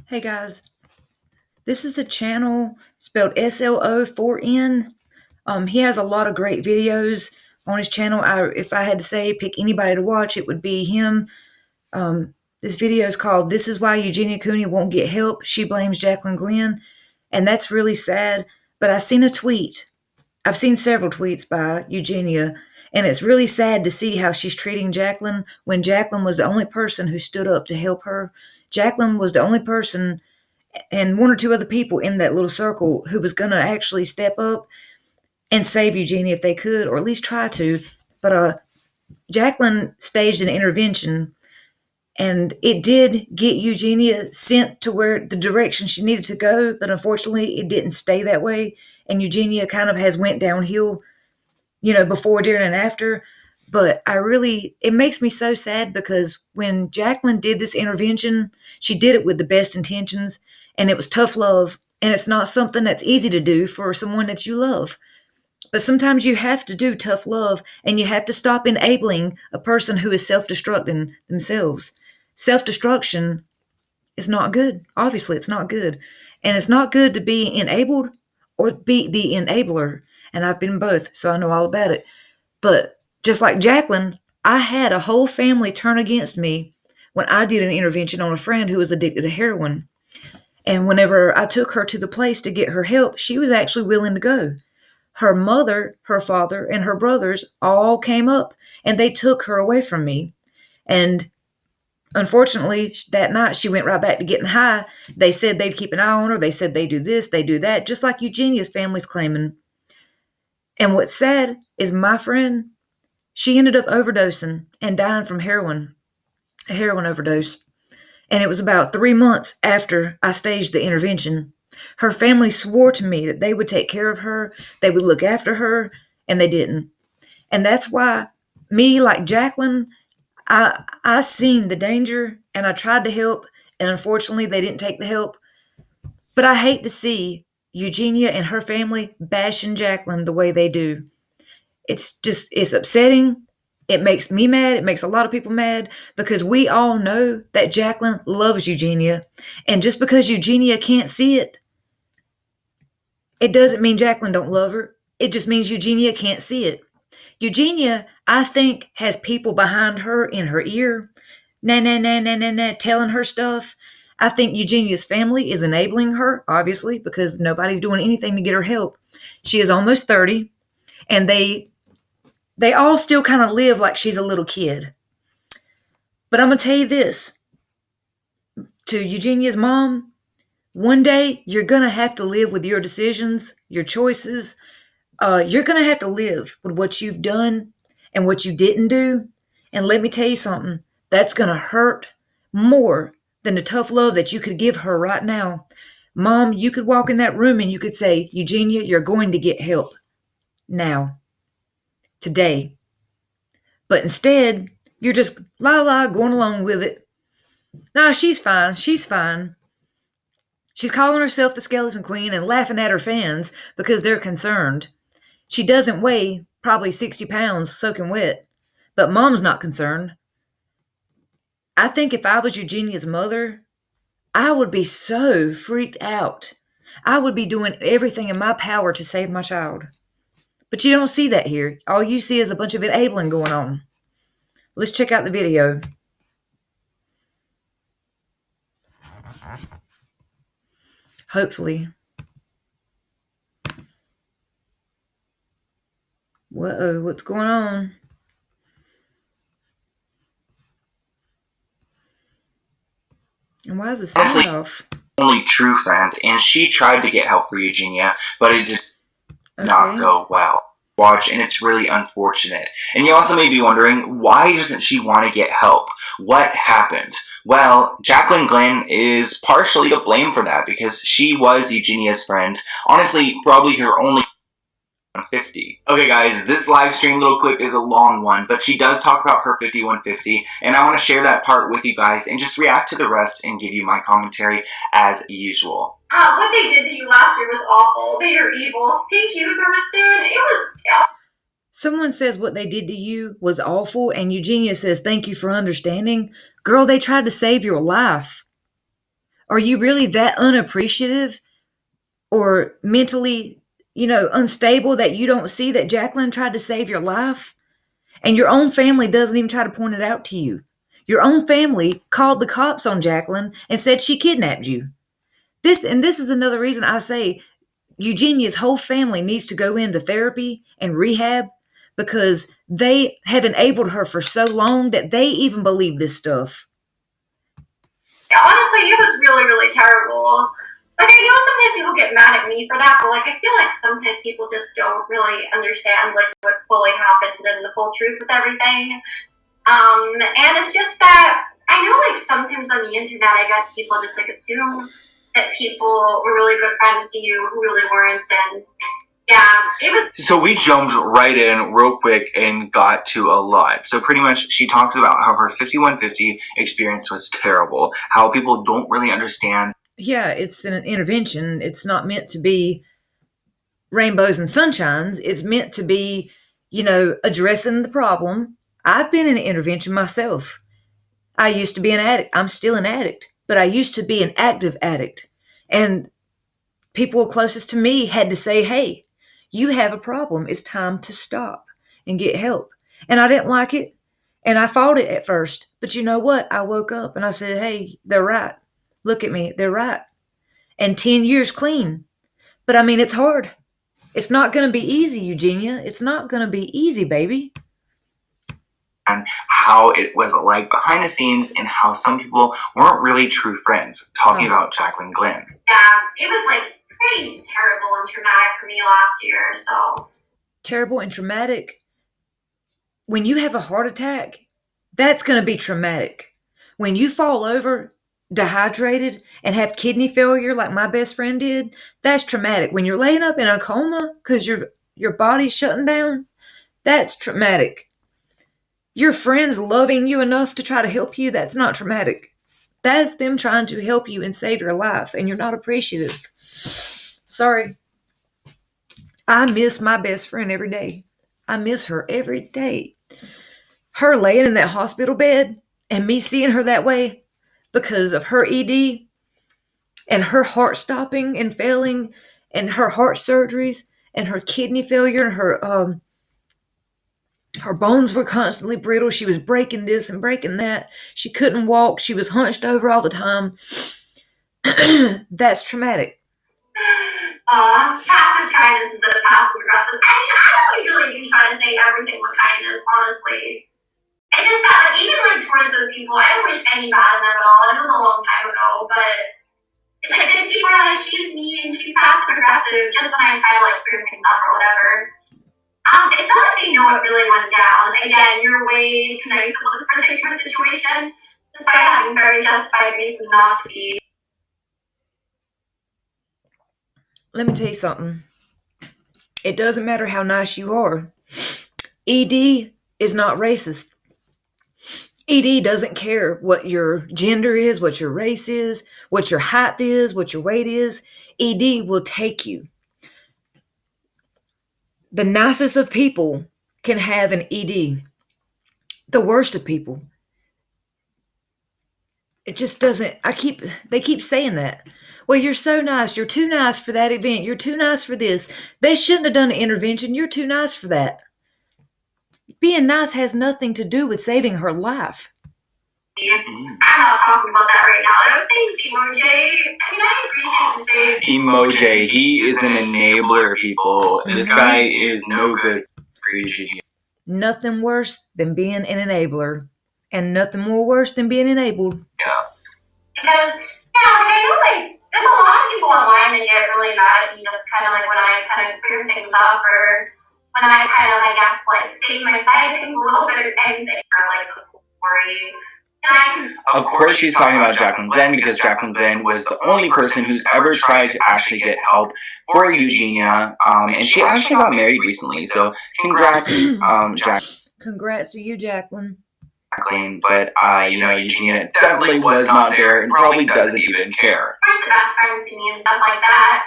Hey guys, this is the channel spelled SLO4N. He has a lot of great videos on his channel. If I had to say pick anybody to watch, it would be him. This video is called "This Is Why Eugenia Cooney Won't Get Help. She Blames Jacqueline Glenn," and that's really sad. But I seen a tweet. I've seen several tweets by Eugenia, and it's really sad to see how she's treating Jacqueline when Jacqueline was the only person who stood up to help her. Jacqueline was the only person and one or two other people in that little circle who was going to actually step up and save Eugenia if they could, or at least try to. But Jacqueline staged an intervention, and it did get Eugenia sent to where the direction she needed to go. But unfortunately, it didn't stay that way, and Eugenia kind of has went downhill, before, during, and after. But it makes me so sad because when Jacqueline did this intervention, she did it with the best intentions, and it was tough love. And it's not something that's easy to do for someone that you love. But sometimes you have to do tough love, and you have to stop enabling a person who is self-destructing themselves. Self-destruction is not good. Obviously, it's not good. And it's not good to be enabled or be the enabler. And I've been both, so I know all about it. But just like Jacqueline, I had a whole family turn against me when I did an intervention on a friend who was addicted to heroin. And whenever I took her to the place to get her help, she was actually willing to go. Her mother, her father, and her brothers all came up, and they took her away from me. And unfortunately, that night she went right back to getting high. They said they'd keep an eye on her. They said they do this, they do that, just like Eugenia's family's claiming. And what's sad is my friend, she ended up overdosing and dying from a heroin overdose. And it was about 3 months after I staged the intervention. Her family swore to me that they would take care of her, they would look after her, and they didn't. And that's why me, like Jacqueline, I seen the danger and I tried to help, and unfortunately they didn't take the help. But I hate to see Eugenia and her family bashing Jacqueline the way they do. It's upsetting. It makes me mad. It makes a lot of people mad because we all know that Jacqueline loves Eugenia. And just because Eugenia can't see it, it doesn't mean Jacqueline don't love her. It just means Eugenia can't see it. Eugenia, I think, has people behind her in her ear, telling her stuff. I think Eugenia's family is enabling her, obviously, because nobody's doing anything to get her help. She is almost 30, and they all still kind of live like she's a little kid. But I'm going to tell you this. To Eugenia's mom, one day you're going to have to live with your decisions, your choices. You're going to have to live with what you've done and what you didn't do. And let me tell you something, that's going to hurt more than the tough love that you could give her right now. Mom, you could walk in that room and you could say, Eugenia, you're going to get help now, today. But instead, you're just going along with it. Nah, she's fine. She's fine. She's calling herself the Skeleton Queen and laughing at her fans because they're concerned. She doesn't weigh probably 60 pounds soaking wet, but Mom's not concerned. I think if I was Eugenia's mother, I would be so freaked out. I would be doing everything in my power to save my child. But you don't see that here. All you see is a bunch of enabling going on. Let's check out the video. Hopefully. Whoa, what's going on? And why is the sound off? Only true friend, and she tried to get help for Eugenia, but it did not go well. Watch, and it's really unfortunate. And you also may be wondering, why doesn't she want to get help? What happened? Well, Jacqueline Glenn is partially to blame for that because she was Eugenia's friend. Honestly, probably her only 50. Okay guys, this live stream little clip is a long one, but she does talk about her 5150, and I want to share that part with you guys and just react to the rest and give you my commentary as usual. What they did to you last year was awful. They are evil. Thank you, Thermiston. It was... Someone says what they did to you was awful, and Eugenia says, thank you for understanding. Girl, they tried to save your life. Are you really that unappreciative or mentally, unstable that you don't see that Jacqueline tried to save your life? And your own family doesn't even try to point it out to you. Your own family called the cops on Jacqueline and said she kidnapped you. This is another reason I say Eugenia's whole family needs to go into therapy and rehab, because they have enabled her for so long that they even believe this stuff. Yeah, honestly, it was really, really terrible. Like, I know sometimes people get mad at me for that, but, like, I feel like sometimes people just don't really understand, like, what fully happened and the full truth with everything. And it's just that, I know, like, sometimes on the internet, I guess people just, like, assume that people were really good friends to you who really weren't, and yeah, it was. So we jumped right in real quick and got to a lot. So pretty much she talks about how her 5150 experience was terrible, how people don't really understand. Yeah, it's an intervention. It's not meant to be rainbows and sunshines. It's meant to be, addressing the problem. I've been in an intervention myself. I used to be an addict. I'm still an addict, but I used to be an active addict. And people closest to me had to say, hey, you have a problem. It's time to stop and get help. And I didn't like it. And I fought it at first. But you know what? I woke up and I said, hey, they're right. Look at me. They're right. And 10 years clean. But I mean, it's hard. It's not going to be easy, Eugenia. It's not going to be easy, baby. And how it was like behind the scenes and how some people weren't really true friends, talking about Jacqueline Glenn. Yeah, it was like pretty terrible and traumatic for me last year, so. Terrible and traumatic. When you have a heart attack, that's going to be traumatic. When you fall over dehydrated and have kidney failure like my best friend did, that's traumatic. When you're laying up in a coma because your body's shutting down, that's traumatic. Your friends loving you enough to try to help you, that's not traumatic. That's them trying to help you and save your life, and you're not appreciative. Sorry. I miss my best friend every day. I miss her every day. Her laying in that hospital bed and me seeing her that way because of her ED and her heart stopping and failing and her heart surgeries and her kidney failure and her bones were constantly brittle. She was breaking this and breaking that. She couldn't walk. She was hunched over all the time. That's traumatic. Passive kindness instead of passive aggressive. I always really do try to say everything with kindness, honestly. It's just that, like, even like towards those people, I don't wish any bad on them at all. It was a long time ago, but it's like then people are like, she's mean, she's passive aggressive, just when I try to like clear things up or whatever. It's not like they know it really went down. Again, you're way too nice about this particular situation, despite having very justified reasons not to be. Let me tell you something. It doesn't matter how nice you are. ED is not racist. ED doesn't care what your gender is, what your race is, what your height is, what your weight is. ED will take you. The nicest of people can have an ED. The worst of people. It just doesn't. They keep saying that. Well, you're so nice. You're too nice for that event. You're too nice for this. They shouldn't have done an intervention. You're too nice for that. Being nice has nothing to do with saving her life. I'm not talking about that right now. Thanks, Emoji. I mean, I appreciate the Emoji, he is an enabler, people. This guy is no good for you. Nothing worse than being an enabler. And nothing more worse than being enabled. Yeah. Because, yeah, like, I know, like, there's a lot of people online that get really mad at me just kind of, like, when I kind of clear things up or when I kind of, I guess, like, state my side of things a little bit and they are, like, worried. Of course she's talking about Jacqueline Glenn because Jacqueline Glenn was the only person who's ever tried to actually get help for Eugenia. And she actually got married recently, so congrats, Jack. Congrats to you, Jacqueline. But, Eugenia definitely was not there and probably doesn't even care. We're the best friends to me and stuff like that.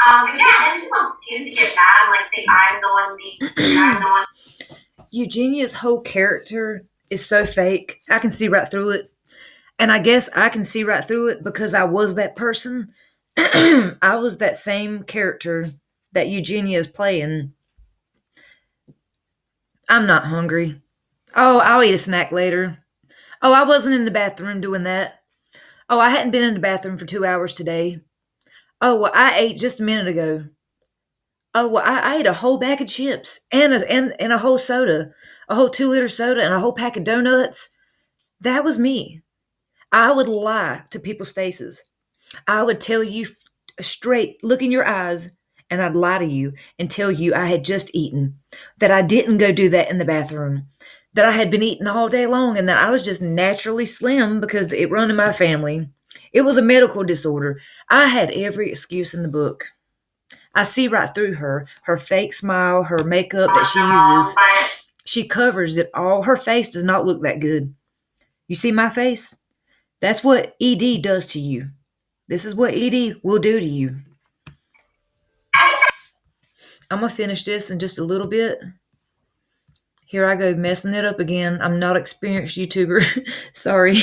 But yeah, and people seem to get mad and, like, say I'm the one. Eugenia's whole character is so fake. I can see right through it. And I guess I can see right through it because I was that person. I was that same character that Eugenia is playing. I'm not hungry. Oh, I'll eat a snack later. Oh, I wasn't in the bathroom doing that. Oh, I hadn't been in the bathroom for 2 hours today. Oh, well, I ate just a minute ago. Oh, well, I ate a whole bag of chips and a whole soda, a whole 2 liter soda, and a whole pack of donuts. That was me. I would lie to people's faces. I would tell you straight, look in your eyes, and I'd lie to you and tell you I had just eaten, that I didn't go do that in the bathroom, that I had been eating all day long, and that I was just naturally slim because it run in my family. It was a medical disorder. I had every excuse in the book. I see right through her fake smile, her makeup that she uses. She covers it all. Her face does not look that good. You see my face? That's what ED does to you. This is what ED will do to you. I'm going to finish this in just a little bit. Here I go messing it up again. I'm not experienced YouTuber. Sorry.